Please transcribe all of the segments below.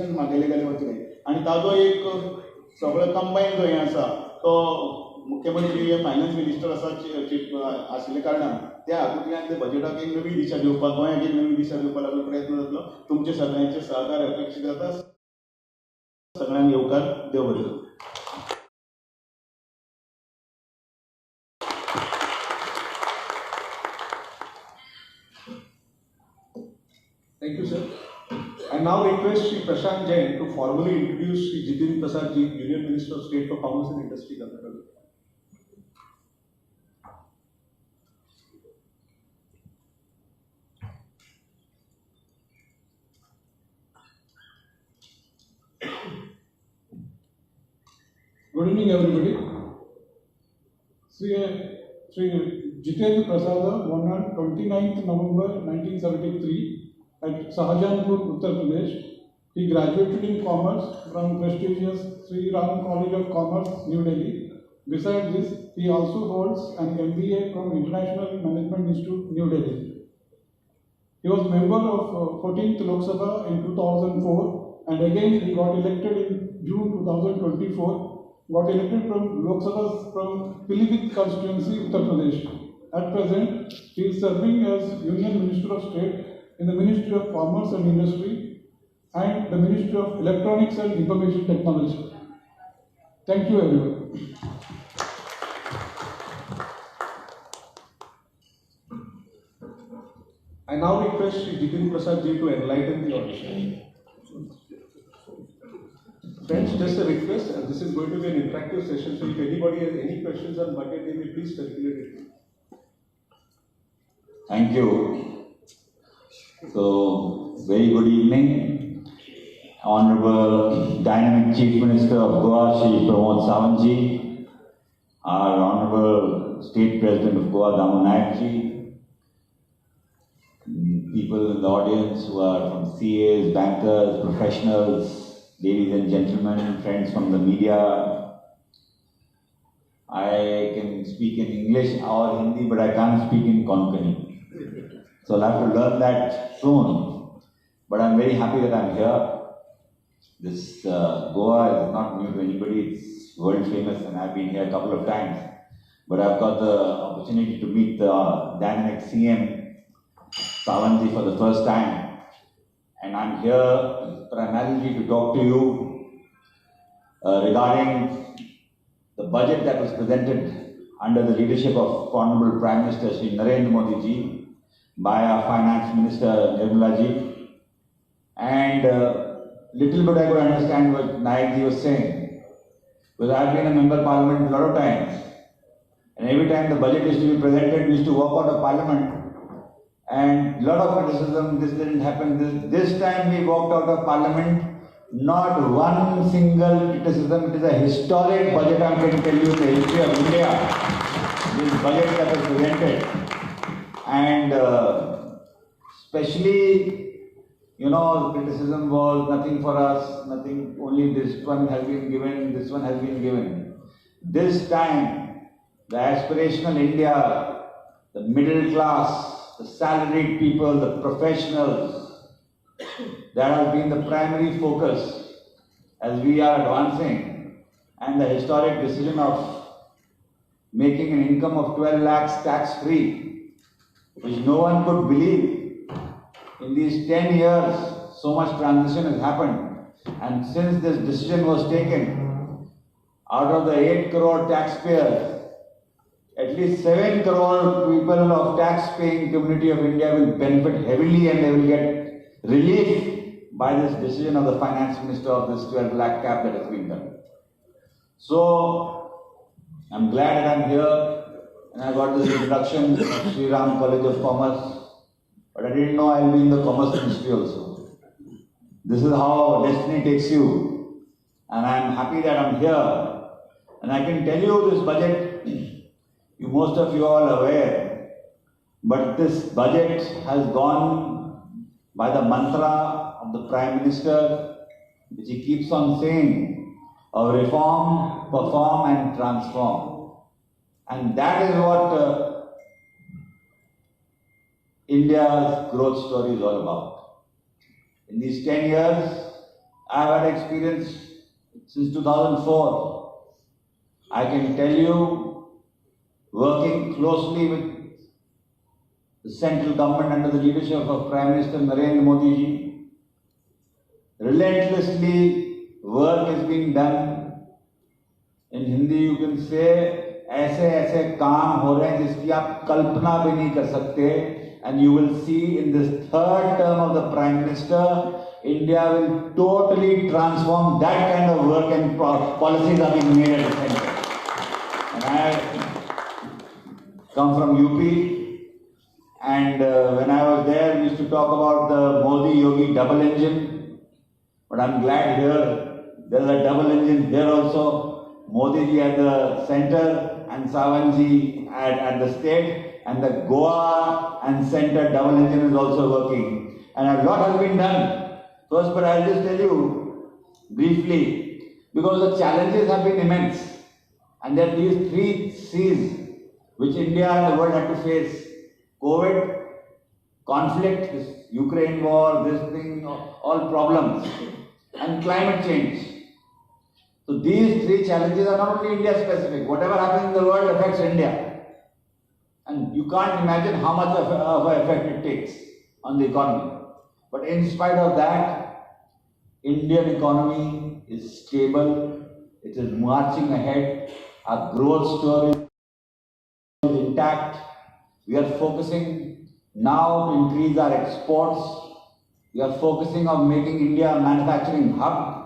Application मागयले वतले आनी ताजो एक सगळो कंबायन जो हें आसा तो मुख्यमंत्री फायनान्स मिनिस्टर आशिल्ले कारणान त्या हातूंतल्यान ते बजेटाक एक नवी दिशा दिवपाक गोंयाक एक नवी दिशा दिवपा लागून प्रयत्न जातलो. तुमचे सगळ्यांचे सहकार्य अपेक्षीत जाता. सगळ्यांक येवकार. देव बरें करूं. Thank you, sir. I now request Shri Prashant Jain to formally introduce Shri Jitin Prasada, Union Minister of State for Commerce and Industry, Karnataka. Good evening, everybody. Shri Jitin Prasada, born on 29th November 1973 at Shahjahanpur, Uttar Pradesh. He graduated in commerce from prestigious Sri Ram College of Commerce, New Delhi. Besides this, he also holds an MBA from International Management Institute, New Delhi. He was member of 14th Lok Sabha in 2004, and again he got elected in June 2024. Got elected from Lok Sabha from Pilibhit constituency, Uttar Pradesh. At present, he is serving as Union Minister of State in the Ministry of Commerce and Industry and the Ministry of Electronics and Information Technology. Thank you, everyone. I now request Shri Jitin Prasada Ji to enlighten the audience. Friends, just a request, this is going to be an interactive session, so if anybody has any questions on budget, they may please circulate it. Thank you. So, very good evening. Honorable Dynamic Chief Minister of Goa, Shri Pramod Sawantji, our Honorable State President of Goa, Damu Nayak Ji, people in the audience who are from CAs, bankers, professionals, ladies and gentlemen, friends from the media. I can speak in English or Hindi, but I can't speak in Konkani. So I'll have to learn that soon. But I'm very happy that I'm here. This Goa is not new to anybody. It's world famous and I've been here a couple of times. But I've got the opportunity to meet the dynamic CM Sawantji for the first time. And I'm here primarily to talk to you regarding the budget that was presented under the leadership of Honorable Prime Minister Shri Narendra Modi Ji by our Finance Minister Nirmala Ji. And little bit I could understand what Nayak Ji was saying. Because I've been a member of Parliament a lot of times. And every time the budget is to be presented, we used to walk out of Parliament. And a lot of criticism, this didn't happen. This time we walked out of Parliament, not one single criticism. It is a historic budget, I'm going to tell you, in the history of India. This budget that was presented. And especially, you know, the criticism was nothing for us, nothing, only this one has been given, this one has been given. This time, the aspirational India, the middle class, the salaried people, the professionals, that has been the primary focus as we are advancing, and the historic decision of making an income of 12 lakhs tax-free, which no one could believe. In these 10 years, so much transition has happened, and since this decision was taken, out of the 8 crore taxpayers, at least 7 crore people of tax-paying community of India will benefit heavily and they will get relief by this decision of the Finance Minister of this 12 lakh cap that has been done. So, I'm glad that I'm here and I got this introduction of Sri Ram College of Commerce, but I didn't know I'll be in the Commerce Ministry also. This is how destiny takes you, and I'm happy that I'm here. And I can tell you this budget, most of you all aware, but this budget has gone by the mantra of the Prime Minister, which he keeps on saying, of reform, perform and transform. And that is what India's growth story is all about. In these 10 years, I've had experience since 2004. I can tell you, working closely with the central government under the leadership of Prime Minister Narendra Modi ji, relentlessly work is being done. In Hindi you can say, ऐसे ऐसे काम हो रहे हैं जिसकी आप कल्पना भी नहीं कर सकते. And you will see in this third term of the Prime Minister, India will totally transform. That kind of work and policies are being made at the center. And I come from UP, and when I was there, we used to talk about the Modi-Yogi double engine. But I'm glad here, there's a double engine here also. Modi ji at the center and Sawant ji at the state, and the Goa and center double engine is also working. And a lot has been done. First, but I'll just tell you briefly, because the challenges have been immense. And there are these 3 C's which India and the world had to face. COVID, conflict, this Ukraine war, this thing, all problems, and climate change. So these 3 challenges are not only India specific. Whatever happens in the world affects India. And you can't imagine how much of an effect it takes on the economy. But in spite of that, Indian economy is stable. It is marching ahead. Our growth story is intact. We are focusing now to increase our exports. We are focusing on making India a manufacturing hub.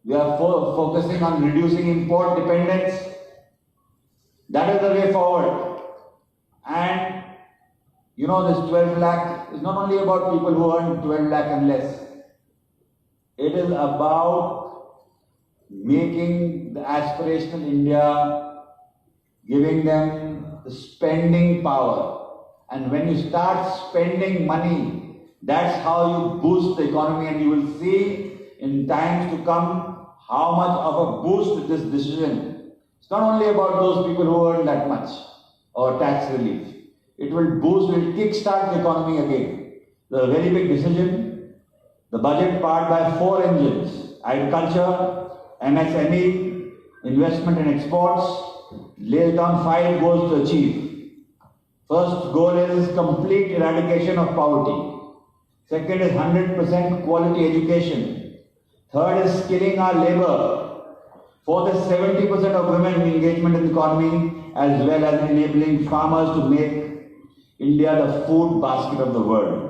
We are focusing on reducing import dependence. That is the way forward. And you know, this 12 lakh is not only about people who earn 12 lakh and less. It is about making the aspirational India, giving them the spending power. And when you start spending money, that's how you boost the economy, and you will see in times to come how much of a boost this decision. It's not only about those people who earn that much or tax relief. It will boost, will kickstart the economy again. The very big decision, the budget powered by 4 engines: agriculture, MSME, investment and exports, lays down 5 goals to achieve. First goal is complete eradication of poverty. Second is 100% quality education. Third is skilling our labor. Fourth is 70% of women engagement in the economy, as well as enabling farmers to make India the food basket of the world.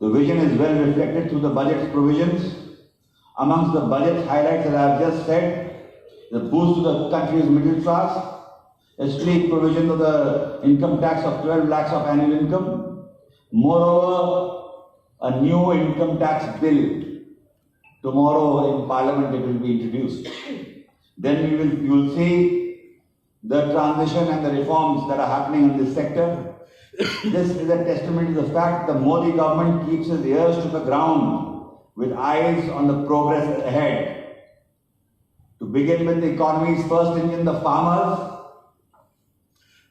The vision is well reflected through the budget's provisions. Amongst the budget highlights, as I have just said, the boost to the country's middle class, especially provision of the income tax of 12 lakhs of annual income. Moreover, a new income tax bill. Tomorrow in Parliament it will be introduced. Then you will see the transition and the reforms that are happening in this sector. This is a testament to the fact the Modi government keeps its ears to the ground with eyes on the progress ahead. To begin with the economy's first engine, the farmers,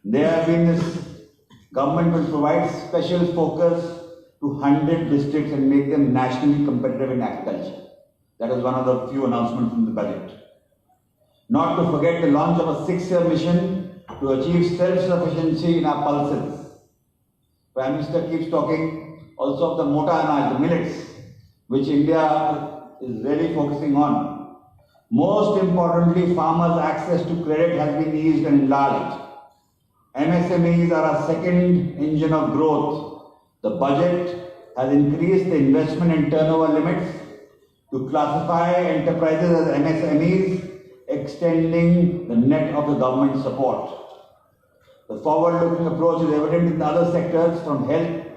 there have been this government will provide special focus to 100 districts and make them nationally competitive in agriculture. That is one of the few announcements in the budget. Not to forget the launch of a 6-year mission to achieve self-sufficiency in our pulses. Prime Minister keeps talking also of the mota anaj, the millets, which India is really focusing on. Most importantly, farmers' access to credit has been eased and enlarged. MSMEs are our second engine of growth. The budget has increased the investment and turnover limits to classify enterprises as MSMEs, extending the net of the government support. The forward-looking approach is evident in the other sectors from health,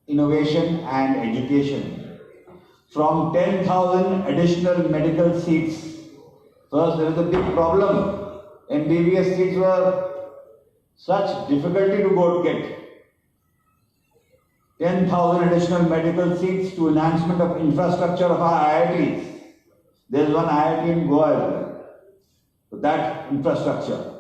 innovation and education. From 10,000 additional medical seats, first there is a big problem. MBBS seats were such difficulty to go get. 10,000 additional medical seats to enhancement of infrastructure of our IITs. There is one IIT in Goa. So that infrastructure.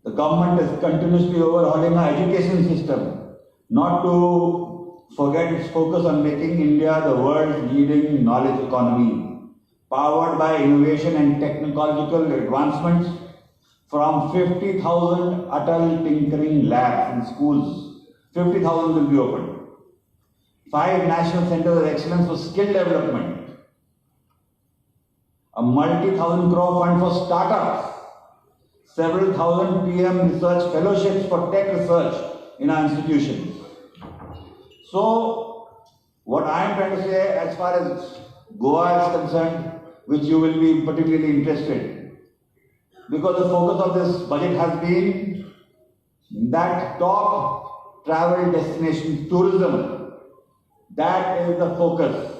The government is continuously overhauling our education system, not to forget its focus on making India the world's leading knowledge economy, powered by innovation and technological advancements. From 50,000 Atal Tinkering Labs in schools, 50,000 will be opened. 5 national centers of excellence for skill development. A multi-thousand crore fund for startups. Several thousand PM research fellowships for tech research in our institutions. So, what I am trying to say as far as Goa is concerned, which you will be particularly interested, because the focus of this budget has been that top travel destination tourism. That is the focus.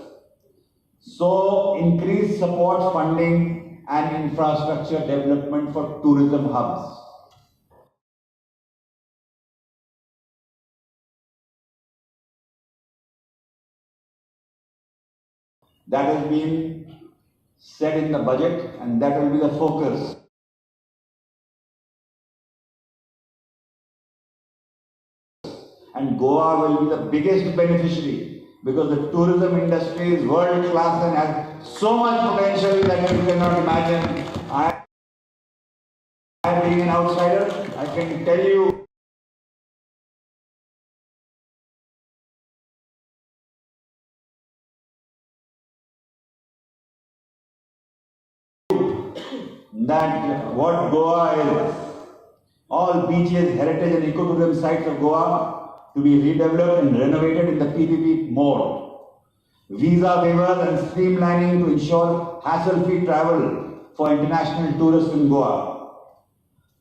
So, increase support funding and infrastructure development for tourism hubs. That has been said in the budget, and that will be the focus. And Goa will be the biggest beneficiary because the tourism industry is world class and has so much potential that you cannot imagine. I, being an outsider, I can tell you that what Goa is, all beaches, heritage and ecotourism sites of Goa to be redeveloped and renovated in the PPP mode. Visa waivers and streamlining to ensure hassle-free travel for international tourists in Goa.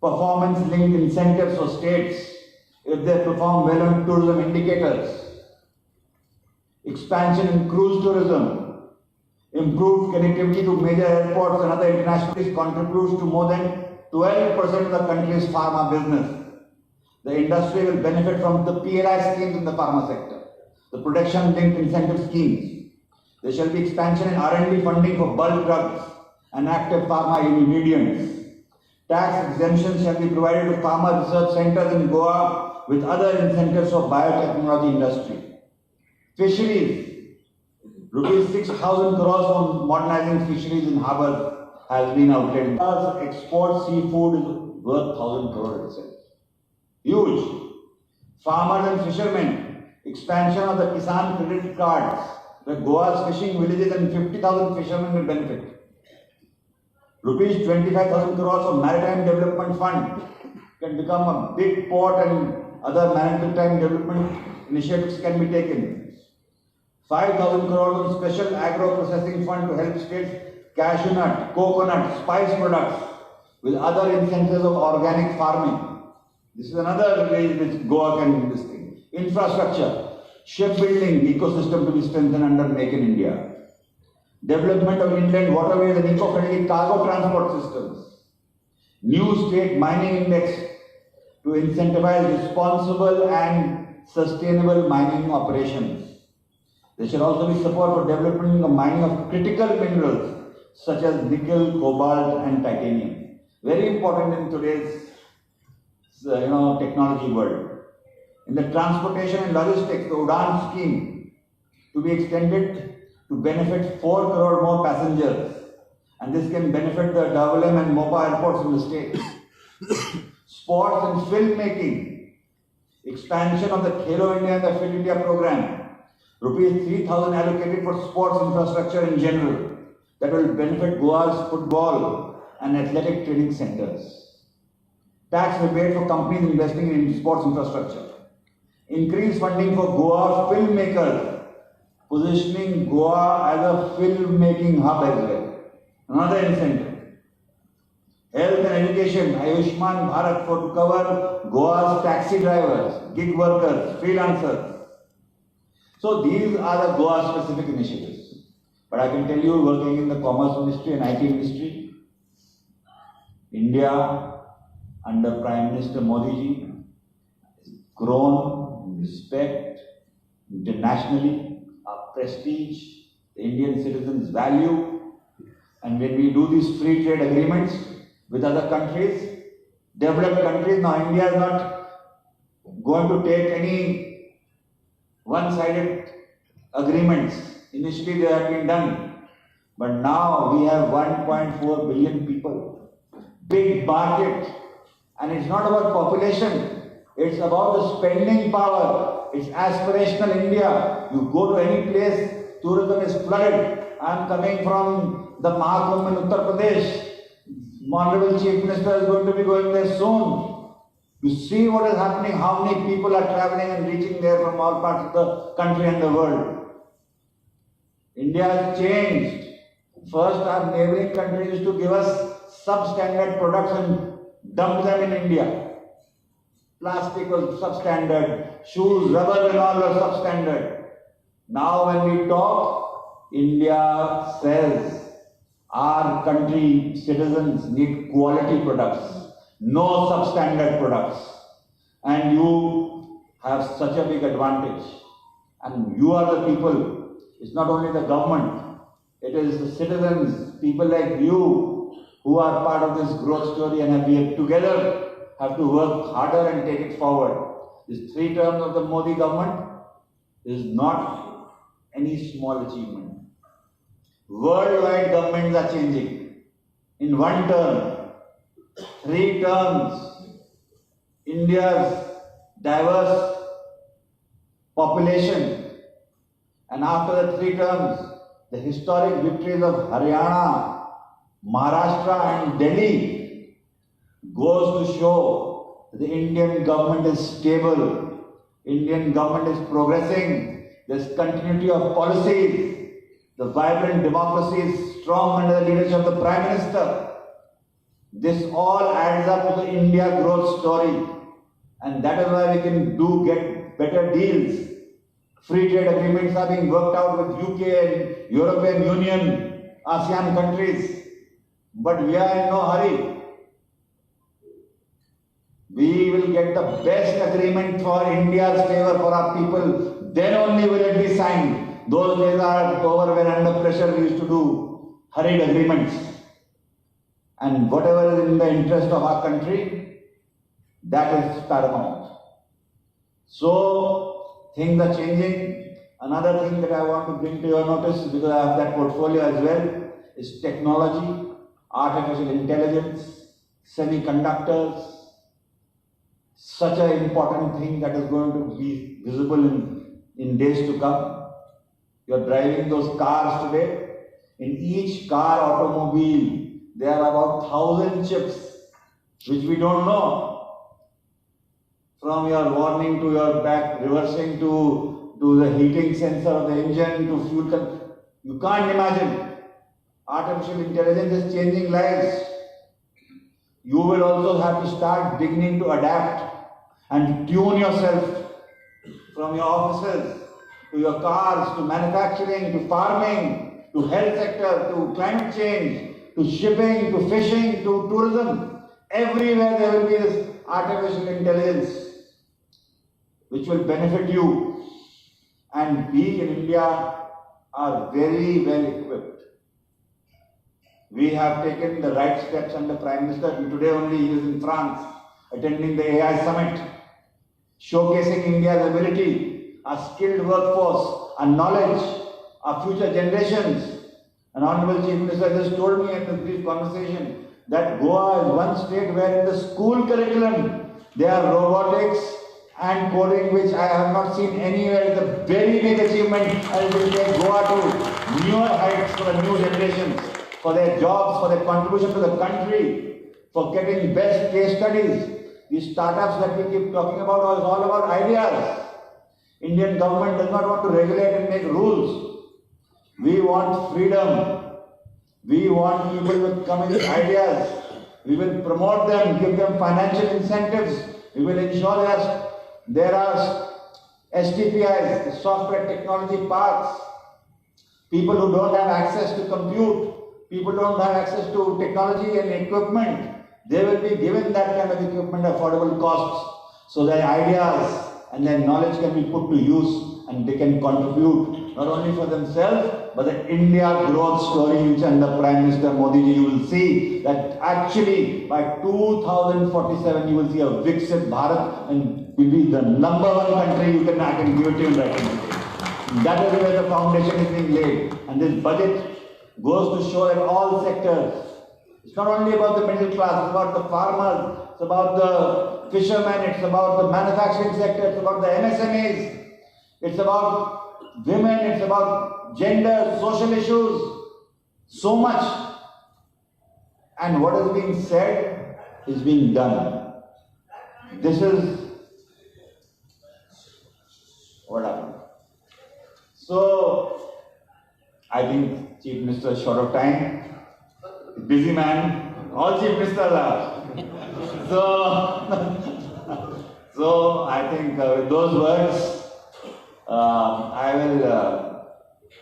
Performance-linked incentives for states if they perform well on tourism indicators. Expansion in cruise tourism. Improved connectivity to major airports and other international cities contributes to more than 12% of the country's pharma business. The industry will benefit from the PLI schemes in the pharma sector, the production-linked incentive schemes. There shall be expansion in R&D funding for bulk drugs and active pharma ingredients. Tax exemptions shall be provided to pharma research centers in Goa with other incentives for biotechnology industry. Fisheries, rupees 6,000 crores for modernizing fisheries in harbors has been outlaid. Export seafood is worth 1,000 crores itself. Huge. Farmers and fishermen, expansion of the Kisan credit cards, where Goa's fishing villages and 50,000 fishermen will benefit. Rupees 25,000 crores for Maritime Development Fund can become a big port and other maritime development initiatives can be taken. 5,000 crores on Special Agro Processing Fund to help states cashew nut, coconut, spice products with other incentives of organic farming. This is another way in which Goa can do this thing. Infrastructure, shipbuilding ecosystem to be strengthened under Make in India. Development of inland waterways and eco-friendly cargo transport systems. New state mining index to incentivize responsible and sustainable mining operations. There should also be support for development of mining of critical minerals such as nickel, cobalt and titanium. Very important in today's technology world. In the transportation and logistics, the UDAN scheme to be extended to benefit 4 crore more passengers, and this can benefit the WM and MOPA airports in the state. Sports and filmmaking, expansion of the Khelo India and the Fit India program, rupees 3,000 allocated for sports infrastructure in general that will benefit Goa's football and athletic training centers. Tax rebate for companies investing in sports infrastructure. Increased funding for Goa filmmakers, positioning Goa as a filmmaking hub as well. Another incentive. Health and education, Ayushman Bharat to cover Goa's taxi drivers, gig workers, freelancers. So these are the Goa specific initiatives. But I can tell you, working in the Commerce Ministry and IT Ministry, India under Prime Minister Modi ji has grown in respect internationally, our prestige, the Indian citizens value, and when we do these free trade agreements with other countries, developed countries, now India is not going to take any one-sided agreements. Initially they have been done, but now we have 1.4 billion people, big market, and it's not about population, it's about the spending power, it's aspirational India. You go to any place, tourism is flooded. I'm coming from the Mahakumbh in Uttar Pradesh. Honorable Chief Minister is going to be going there soon. You see what is happening, how many people are traveling and reaching there from all parts of the country and the world. India has changed. First, our neighboring countries used to give us substandard products and dump them in India. Plastic was substandard, shoes, rubber and all were substandard. Now when we talk, India says our country citizens need quality products, no substandard products. And you have such a big advantage. And you are the people. It's not only the government, it is the citizens, people like you who are part of this growth story, and we together have to work harder and take it forward. These 3 terms of the Modi government is not any small achievement. Worldwide governments are changing. In 1 term, 3 terms, India's diverse population, and after the 3 terms, the historic victories of Haryana, Maharashtra and Delhi goes to show that the Indian government is stable, Indian government is progressing, there's continuity of policies, the vibrant democracy is strong under the leadership of the Prime Minister. This all adds up to the India growth story, and that is why we can get better deals. Free trade agreements are being worked out with UK and European Union, ASEAN countries, but we are in no hurry. We will get the best agreement for India's favor, for our people, then only will it be signed. Those days are over when under pressure we used to do hurried agreements. And whatever is in the interest of our country, that is paramount. So, things are changing. Another thing that I want to bring to your notice, because I have that portfolio as well, is technology, artificial intelligence, semiconductors. Such an important thing that is going to be visible in days to come. You are driving those cars today. In each car, automobile, there are about 1,000 chips, which we don't know. From your warning to your back reversing to the heating sensor of the engine to fuel. You can't imagine. Artificial intelligence is changing lives. You will also have to start beginning to adapt and tune yourself from your offices to your cars, to manufacturing, to farming, to health sector, to climate change, to shipping, to fishing, to tourism. Everywhere there will be this artificial intelligence which will benefit you. And we in India are very well equipped. We have taken the right steps under Prime Minister. Today only he is in France attending the AI summit, showcasing India's ability, our skilled workforce, our knowledge, our future generations. An Honorable Chief Minister just told me in this brief conversation that Goa is one state where in the school curriculum there are robotics and coding, which I have not seen anywhere. It's a very big achievement, and it will take Goa to newer heights for the new generations, for their jobs, for their contribution to the country, for getting best case studies. These startups that we keep talking about are all about ideas. Indian government does not want to regulate and make rules. We want freedom. We want people with coming with ideas. We will promote them, give them financial incentives. We will ensure there are STPIs, software technology parks. People who don't have access to compute, people don't have access to technology and equipment, they will be given that kind of equipment at affordable costs, so their ideas and their knowledge can be put to use and they can contribute not only for themselves but the India growth story, which under Prime Minister Modi ji you will see that actually by 2047 you will see a Viksit Bharat, and will be the #1 country I can give it to you right now. That is where the foundation is being laid. And this budget goes to show that all sectors, it's not only about the middle class, it's about the farmers, it's about the fishermen, it's about the manufacturing sector, it's about the MSMEs, it's about women, it's about gender, social issues, so much. And what is being said is being done. This is what happened. So, I think Chief Minister is short of time, busy man, all Chief Ministers are. So I think with those words, I will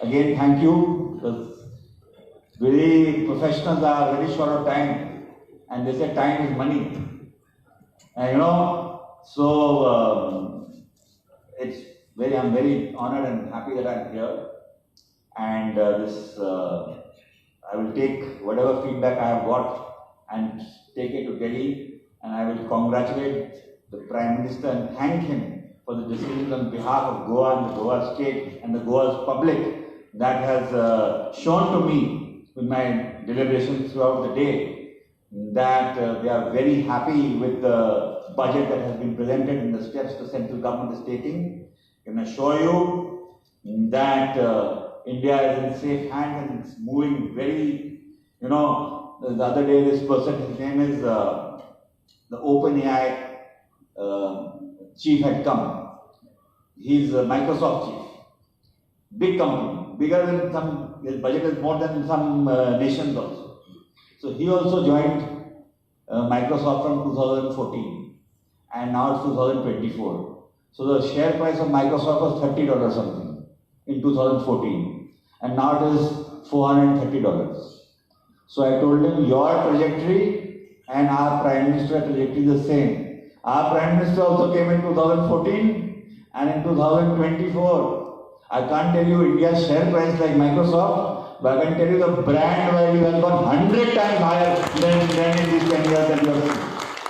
again thank you, because very professionals are very short of time, and they say time is money. And so I'm very honored and happy that I'm here. And I will take whatever feedback I have got and take it to Delhi, and I will congratulate the Prime Minister and thank him for the decisions on behalf of Goa and the Goa state and the Goa's public that has shown to me with my deliberations throughout the day that they are very happy with the budget that has been presented and the steps the central government is taking. I can assure you that India is in safe hands and it's moving very, the other day this person, his name is the OpenAI chief had come. He's a Microsoft chief. Big company, bigger than some, his budget is more than some nations also. So he also joined Microsoft from 2014 and now it's 2024. So the share price of Microsoft was $30 something in 2014 and now it is $430. So I told him your trajectory and our Prime Minister trajectory is the same. Our Prime Minister also came in 2014 and in 2024. I can't tell you India's share price like Microsoft, but I can tell you the brand value has gone 100 times higher than in these 10 years that you have seen.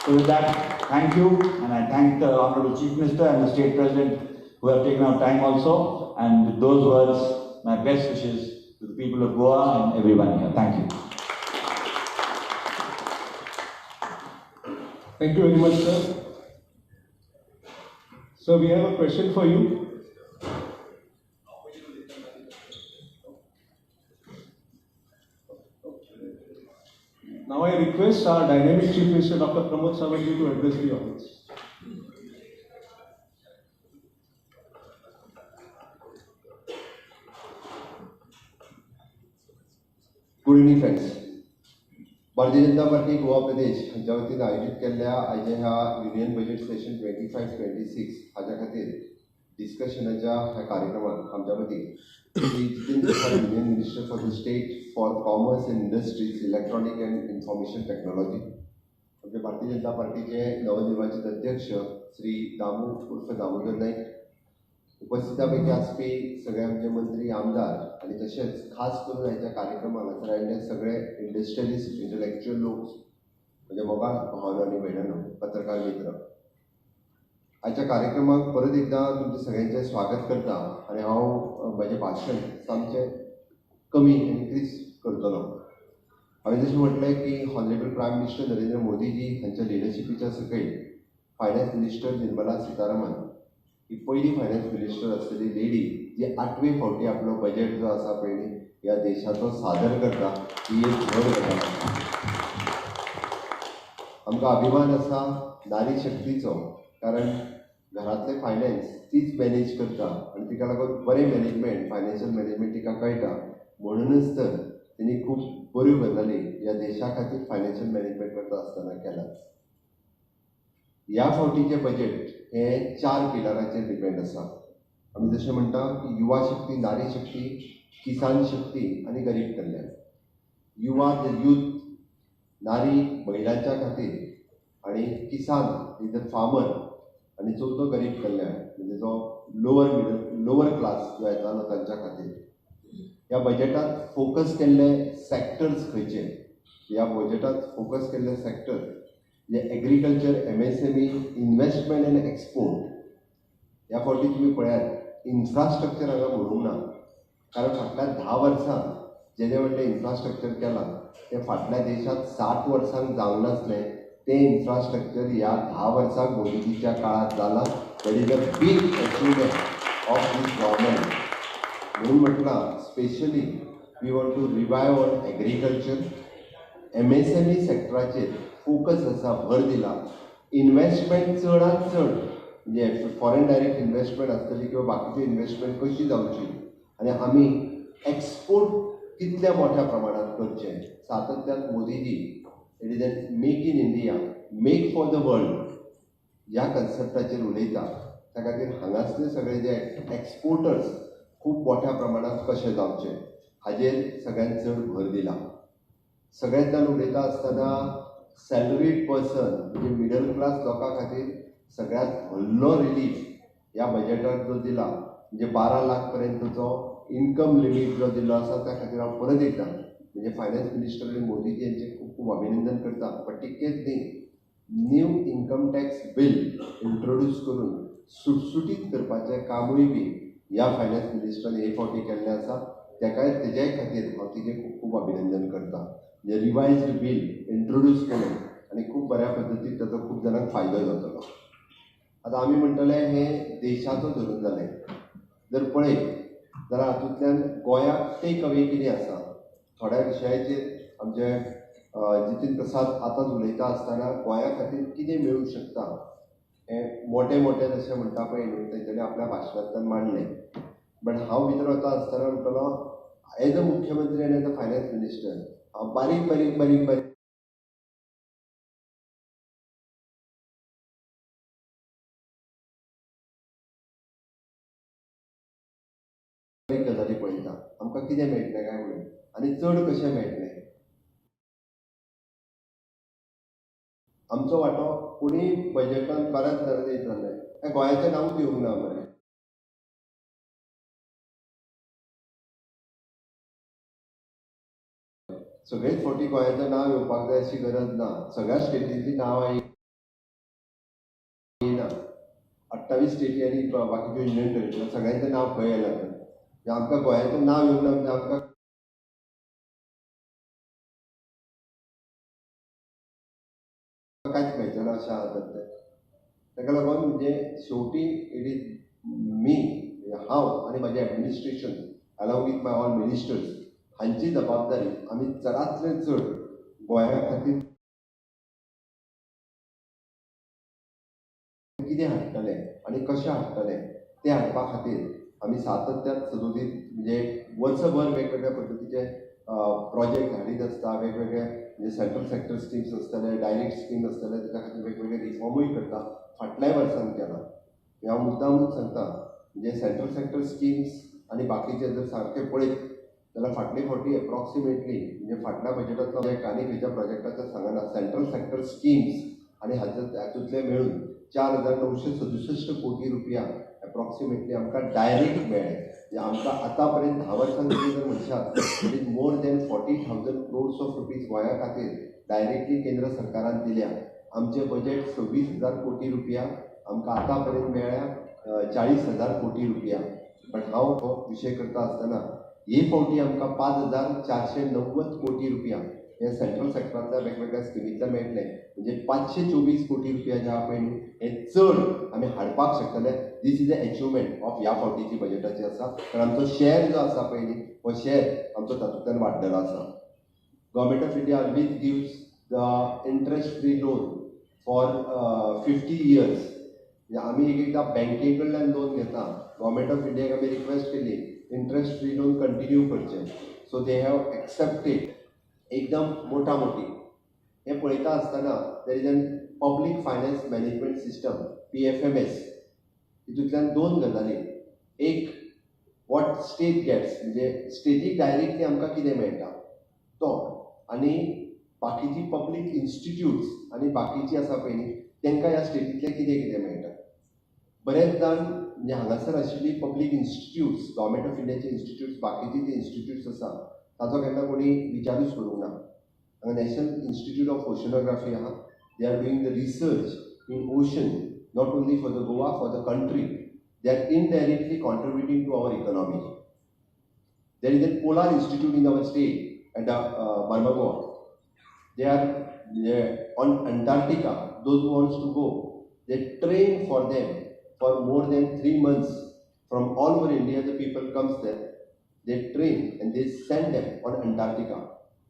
So with that, thank you, and I thank the Honorable Chief Minister and the State President who have taken out time also. And with those words, my best wishes to the people of Goa and everyone here. Thank you. Thank you very much, sir. So we have a question for you. Now I request our dynamic Chief Minister, Dr. Pramod Savanthi, to address the audience. Good evening friends. Bharatiya Janata party Goa प्रदेश हांच्या वतीन आयोजीत केल्ल्या आयच्या ह्या union budget session 25-26 हाच्या खातीर डिस्कशनाच्या ह्या कार्यक्रमात आमच्या मदीं Shri Jitin Prasad, union minister for the state for commerce and industries, electronic and information technology, आमचे भारतीय जनता पार्टीचे नवनिर्वाचित अध्यक्ष श्री दामू उर्फ दामोदर नाईक, उपस्थितांपैकी आसपी सगळे आमचे मंत्री, आमदार आणि तसेच खास करून ह्याच्या कार्यक्रमाक हांगासर आयिल्ले सगळे इंडस्ट्रियलिस्ट, इंटलेक्च्युअल लोक, म्हणजे मोगाळ भावनो आनी भयणांनो, पत्रकार मित्र, आयच्या कार्यक्रमाक परत एकदां तुमचे सगळ्यांचे स्वागत करता. आनी हांव म्हजें भाशण सामकें कमी आनी क्रिस्प करतलो. हांवें जशें म्हटलें की honourable prime minister Narendra Modiji हांच्या लिडरशिपीच्या सकयल फायनान्स मिनिस्टर निर्मला सीतारामन ही पहिली फायनान्स मिनिस्टर आसलेली लेडी जी 8वे फावटी आपलो बजेट जो आसा पळय ह्या देशाचो सादर करता, ही एक व्हड गजाल. आमकां अभिमान आसा नारी शक्तीचो, कारण घरांतले फायनान्स तीच मॅनेज करता आनी तिका लागून बरें मॅनेजमेंट, फायनान्शियल मॅनेजमेंट तिका कळटा. म्हणूनच तर तिणी खूब बऱ्यो गजाली ह्या देशा खातीर फायनान्शियल मॅनेजमेंट करता आसतना केला. ह्या फावटीचें बजेट हे 4 पिलराचेर डिपेंड आसा. आमी जशें म्हणटा की युवा शक्ती, नारी शक्ती, किसान शक्ती आनी गरीब कल्याण. युवा यूथ, नारी महिलांच्या खातीर आनी किसान इज द फार्मर आनी चवथो गरीब कल्याण म्हणजे जो लोअर क्लास जो येता तांच्या खातीर. ह्या बजेटांत फोकस केल्ले सॅक्टर्स खंयचे, ह्या बजेटांत फोकस केल्ले सॅक्टर म्हणजे agriculture, MSME, investment and export ह्या फावटी तुम्ही पळयात इन्फ्रास्ट्रक्चर हांगा म्हणूंक ना, कारण फाटल्या 10 वर्सां जेणे व्हडलें इन्फ्रास्ट्रक्चर केलां तें फाटल्या देशांत 60 वर्सांक जावंक नासलें, तें इन्फ्रास्ट्रक्चर ह्या 10 वर्सांक मोदीजीच्या काळात जालां. दॅट इज अ बीग अचिवमेंट ऑफ दीस गव्हर्मेंट. म्हणून म्हटलां specially we want to revive on agriculture, MSME सेक्टराचेर फोकस आसा, भर दिला. इन्व्हेस्टमेंट चडांत चड म्हणजे फॉरेन डायरेक्ट इन्व्हेस्टमेंट आसतली किंवा बाकीची इन्व्हेस्टमेंट कशी जावची आनी आमी एक्सपोर्ट कितल्या मोठ्या प्रमाणात करचे. सातत्यान मोदीजी it is a make in India, make for the world ह्या कन्सेप्टाचेर उलयता. त्या खातीर हांगासले सगळे जे एक्सपोर्टर्स खूब मोठ्या प्रमाणात कशे जावचे हाजेर सगळ्यांत चड भर दिला. सगळ्यांतल्यान उलयता आसतना सॅलरीड पर्सन म्हणजे मिडल क्लास लोकां खातीर सगळ्यांत व्हडलो रिलीफ ह्या बजेटात जो दिला म्हणजे 12 लाख पर्यंतचो इन्कम लिमीट जो दिल्लो आसा त्या खातीर हांव परत एकदां म्हणजे फायनान्स मिनिस्टर आनी मोदीजी यांचे खूब खूब अभिनंदन करता. पण तितकेंच न्ही, न्यू इन्कम टॅक्स बील इंट्रोड्यूस करून सुटसुटीत करपाचें कामूय बी ह्या फायनान्स मिनिस्टरान हे फावटी केल्लें आसा. तेज्याय खातीर हांव तिजें खूब खूब अभिनंदन करता. म्हणजे रिवायज्ड बील इंट्रोड्यूस केलें आनी खूब बऱ्या पद्दतीन ताचो खूब जाणांक फायदो जातलो. आतां आमी म्हणटले हें देशाचो धरून जालें. जर पळयत जाल्यार हातूंतल्यान गोंयाक टेक अवे कितें आसा थोड्या विशयाचेर आमचे जितीन प्रसाद आतांच उलयता आसतना गोंया खातीर कितें मेळूंक शकता हें मोठे मोठे जशें म्हणटा पळय न्हू तेंच्यांनी आपल्या भाशणांतल्यान मांडलें. बट हांव भितर वता आसतना म्हणटलो एज अ मुख्यमंत्री आनी एज अ फायनान्स मिनिस्टर हांव बारीक बारीक बारीक बारीक गजाली पळयता. आमकां कितें मेळटलें काय म्हणून आनी चड कशें मेळटलें. आमचो वांटो कोणीय बजेटान बऱ्याच तरेन दित जाल्यार हें गोंयाचें नांवूच येवंक ना मरे. सगळेच फावटी गोंयाचें नांव येवपाक जाय अशी गरज ना. सगळ्या स्टेटींची नांवां येयना. 28 स्टेटी आनी बाकीच्यो युनियन टेरिटरी सगळ्यांचें नांव खंय येयलां तर म्हणजे आमकां गोंयाचें नांव येवंक ना म्हणजे आमकां कांयच मेळचें ना अशें आसा तर तें. ताका लागून म्हणजे शेवटी इट इज मी हांव आनी म्हाजें administration along with my all ministers हांची जबाबदारी आमी चडांतले चड गोंया खातीर कितें हाडटले आनी कशें हाडटले तें हाडपा खातीर आमी सातत्यान सदोदीत म्हणजे वर्सभर वेगवेगळ्या पद्दतीचे प्रोजेक्ट हाडीत आसता. वेगवेगळे म्हणजे सेंट्रल सेक्टर स्किम्स आसतले, डायरेक्ट स्कीम आसतले, ताच्या खातीर वेगवेगळे रिफॉर्मूय करता. फाटल्याय वर्सान केला. हांव मुद्दामूच सांगता म्हणजे सेंट्रल सेक्टर स्किम्स आनी बाकीचे जर सारके पळयत जाल्यार फाटले फावटी एप्रॉक्सिमेटली म्हणजे फाटल्या बजेटांतलो आनी खंयच्या प्रोजेक्टाचें सांगना सेंट्रल सेक्टर स्किम्स आनी हातूंतले मेळून 4,967 कोटी रुपया एप्रॉक्सिमेटली आमकां डायरेक्ट मेळ्ळे. म्हणजे आमकां आतां पर्यंत 10 वर्सां जर म्हणशात it is more than 40,000 crores of rupees गोंया खातीर डायरेक्टली केंद्र सरकारान दिल्या. आमचें बजेट 26,000 कोटी रुपया आमकां आतां पर्यंत मेळ्ळ्या 40,000 कोटी रुपया. बट हांव हो विशय करता आसतना हे फावटी आमकां 5,490 कोटी रुपया हे सेंट्रल सेक्टरांतल्या वेगवेगळ्या स्किमींतल्यान मेळटले. म्हणजे 524 कोटी रुपया जे आहा पळय न्ही हे चड आमी हाडपाक शकतले. दीस इज अ अचिवमेंट ऑफ ह्या फावटीची बजेटाची आसा. कारण आमचो शेअर जो आसा पळय न्ही हो शेअर आमचो तातूंतल्यान वाडलेलो आसा. Government of India always gives the interest free loan for 50 years. म्हणजे आमी एकदां बँके कडल्यान लोन घेता. गव्हर्मेंट ऑफ इंडियाक आमी रिक्वेस्ट केली इंट्रस्ट फ्री लोन कंटिन्यू करचें. सो दे हॅव एक्सेप्टेड एकदम मोटा मोटी. हें पळयता आसतना there is an public finance management system PFMS. हितूंतल्यान 2 गजाली. एक वॉट स्टेट गेट्स म्हणजे स्टेटीक डायरेक्टली आमकां कितें मेळटा तो आनी बाकीची पब्लीक इन्स्टिट्यूट्स आनी बाकीची आसा पळय न्ही तांकां ह्या स्टेटींतलें कितें कितें मेळटा. बरेच जाण म्हणजे हांगासर आशिल्ली पब्लीक इन्स्टिट्यूट्स गव्हर्मेंट ऑफ इंडियाचे इन्स्टिट्यूट्स बाकीची जी इन्स्टिट्यूट्स आसा ताचो केन्ना कोणी विचारूच करूंक ना. हांगा नॅशनल इन्स्टिट्यूट ऑफ ओशनोग्राफी आहा, They are doing the research in ocean, not only for the Goa, for the country. They are indirectly contributing to our economy. There is a Polar Institute in our state at Barbagoa. They are on Antarctica. Those who wants to go, they train for them for more than 3 months. From all over India, the people comes there. They train and they send them on Antarctica.